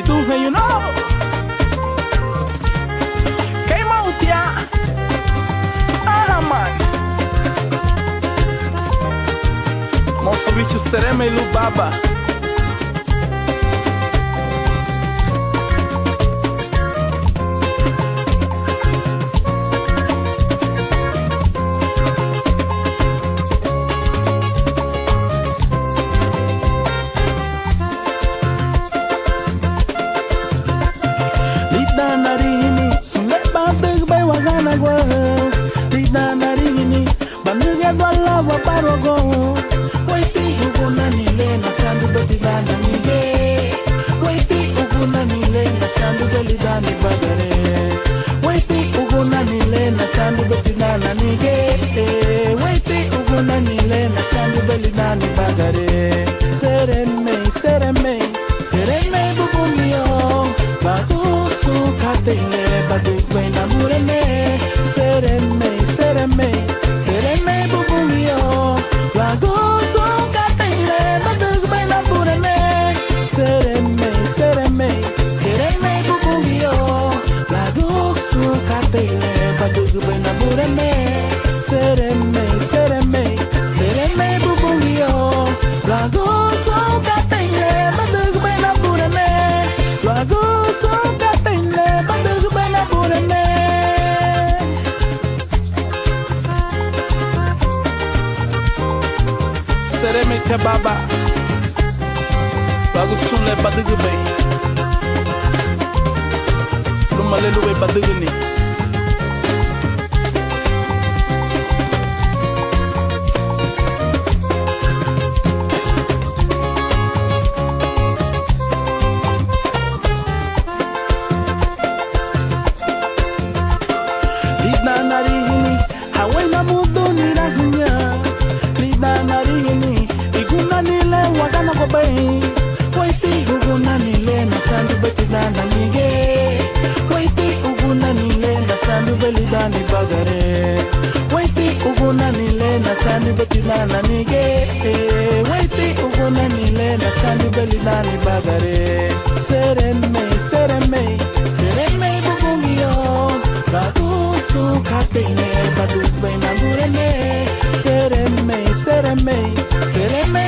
Ni tu hey you know. Came out ya. Ah man. Moço bicho sereme lu baba. Lida narini banduga dwala wa barogo waiti uguna nile na sandu betida na nige waiti uguna nile na sandu belida ni bagare waiti uguna nile na sandu betida na nige waiti uguna nile na sandu belida ni bagare sereme sereme sereme bubumio batu su katele badu kwena murene sereme sereme sereme bubumio lago so katele badu kwena murene sereme sereme sereme bubumio lago so katele badu kwena murene sereme sereme sereme bubumio lago so katele badu kwena murene lago so katele badu kwena murene. Sereme te baba. Lagu sule badugu bay. Lumalelu bay badugu ni. Lida narini hawaina mudu nirahunya. Lida narini iguna nile wagana gobai. Waiti uguna nile na sandu betida na nige. Waiti uguna nile na sandu belida ni bagare. Waiti uguna nile na sandu betida na nige. Waiti uguna nile na sandu belida ni bagare. Sereme sereme sereme bubumio. Batu su katene badu kwena murene sereme sereme sereme